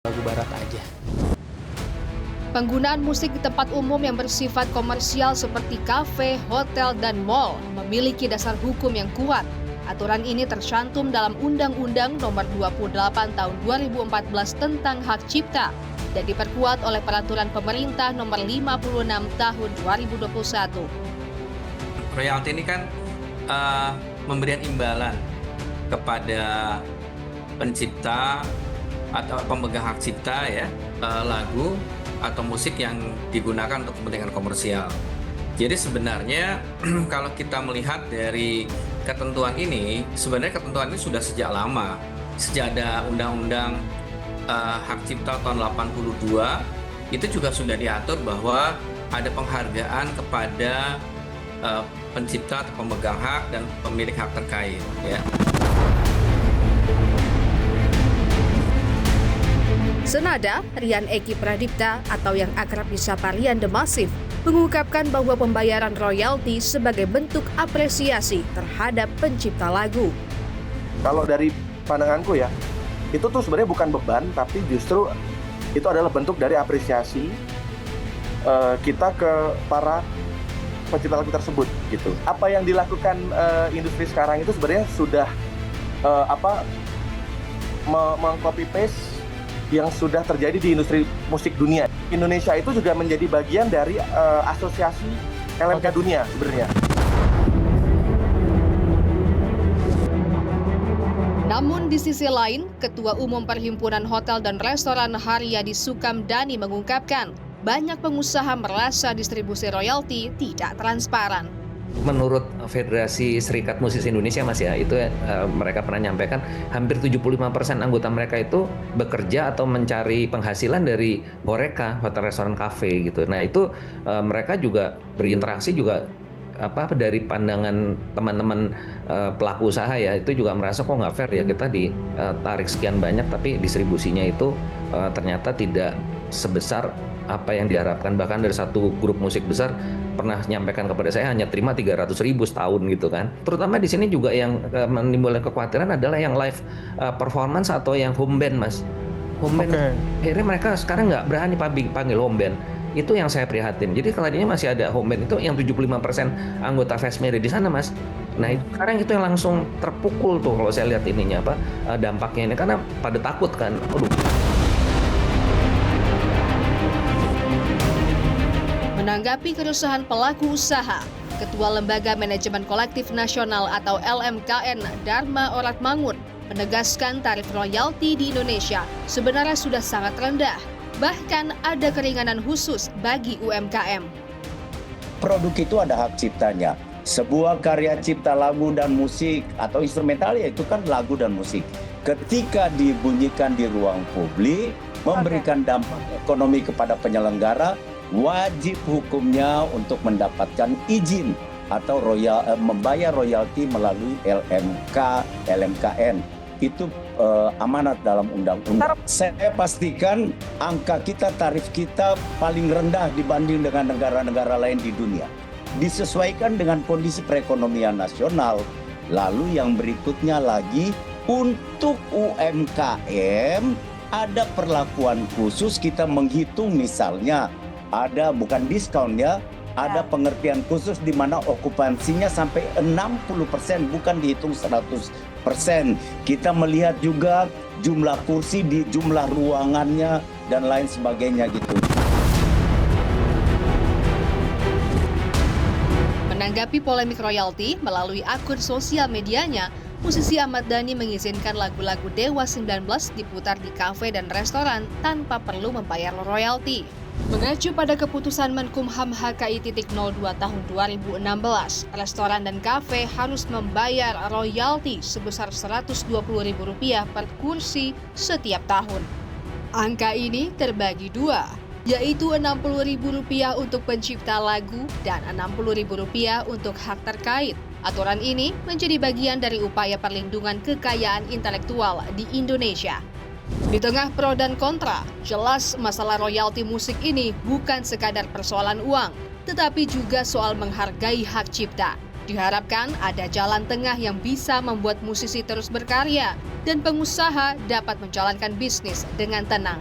lagu barat aja. Penggunaan musik di tempat umum yang bersifat komersial seperti kafe, hotel, dan mal memiliki dasar hukum yang kuat. Aturan ini tercantum dalam Undang-Undang Nomor 28 Tahun 2014 tentang Hak Cipta dan diperkuat oleh Peraturan Pemerintah Nomor 56 Tahun 2021. Royalti ini kan memberikan imbalan kepada pencipta atau pemegang hak cipta ya lagu atau musik yang digunakan untuk kepentingan komersial. Jadi sebenarnya kalau kita melihat dari ketentuan ini, sebenarnya ketentuan ini sudah sejak lama. Sejak ada Undang-Undang Hak Cipta tahun 82, itu juga sudah diatur bahwa ada penghargaan kepada pencipta atau pemegang hak dan pemilik hak terkait ya. Senada, Rian Eki Pradipta atau yang akrab disapa Rian The Massive mengungkapkan bahwa pembayaran royalti sebagai bentuk apresiasi terhadap pencipta lagu. Kalau dari pandanganku ya, itu tuh sebenarnya bukan beban, tapi justru itu adalah bentuk dari apresiasi kita ke para pencipta lagu tersebut gitu. Apa yang dilakukan industri sekarang itu sebenarnya sudah meng-copy paste yang sudah terjadi di industri musik dunia. Indonesia itu juga menjadi bagian dari asosiasi LMK dunia sebenarnya. Namun di sisi lain, Ketua Umum Perhimpunan Hotel dan Restoran Haryadi Sukamdani mengungkapkan, banyak pengusaha merasa distribusi royalti tidak transparan. Menurut Federasi Serikat Musisi Indonesia Mas ya, itu mereka pernah nyampaikan hampir 75% anggota mereka itu bekerja atau mencari penghasilan dari horeca, hotel, restoran, kafe gitu. Nah itu mereka juga berinteraksi juga dari pandangan teman-teman pelaku usaha ya, itu juga merasa kok nggak fair ya, kita ditarik sekian banyak tapi distribusinya itu ternyata tidak sebesar apa yang diharapkan. Bahkan dari satu grup musik besar pernah nyampaikan kepada saya hanya terima 300.000 setahun gitu kan. Terutama di sini juga yang menimbulkan kekhawatiran adalah yang live performance atau yang home band Mas. Home band, akhirnya mereka sekarang nggak berani panggil home band. Itu yang saya prihatin. Jadi kalau tadinya masih ada home band itu yang 75% anggota Festmere di sana Mas. Nah itu sekarang itu yang langsung terpukul tuh kalau saya lihat ininya dampaknya ini, karena pada takut kan. Aduh. Menanggapi keresahan pelaku usaha, Ketua Lembaga Manajemen Kolektif Nasional atau LMKN Dharma Oratmangun menegaskan tarif royalti di Indonesia sebenarnya sudah sangat rendah. Bahkan ada keringanan khusus bagi UMKM. Produk itu ada hak ciptanya. Sebuah karya cipta lagu dan musik atau instrumental ya itu kan lagu dan musik. Ketika dibunyikan di ruang publik, memberikan dampak ekonomi kepada penyelenggara, wajib hukumnya untuk mendapatkan izin atau membayar royalti melalui LMKN. Itu amanat dalam undang-undang. Saya pastikan angka kita, tarif kita paling rendah dibanding dengan negara-negara lain di dunia. Disesuaikan dengan kondisi perekonomian nasional. Lalu yang berikutnya lagi, untuk UMKM ada perlakuan khusus, kita menghitung misalnya ada bukan diskon ya, ada pengertian khusus di mana okupansinya sampai 60%, bukan dihitung 100%. Kita melihat juga jumlah kursi di jumlah ruangannya dan lain sebagainya gitu. Menanggapi polemik royalti melalui akun sosial medianya, musisi Ahmad Dhani mengizinkan lagu-lagu Dewa 19 diputar di kafe dan restoran tanpa perlu membayar royalti. Mengacu pada keputusan Menkumham HKI.02 tahun 2016, restoran dan kafe harus membayar royalti sebesar Rp120.000 per kursi setiap tahun. Angka ini terbagi dua, yaitu Rp60.000 untuk pencipta lagu dan Rp60.000 untuk hak terkait. Aturan ini menjadi bagian dari upaya perlindungan kekayaan intelektual di Indonesia. Di tengah pro dan kontra, jelas masalah royalti musik ini bukan sekadar persoalan uang, tetapi juga soal menghargai hak cipta. Diharapkan ada jalan tengah yang bisa membuat musisi terus berkarya dan pengusaha dapat menjalankan bisnis dengan tenang.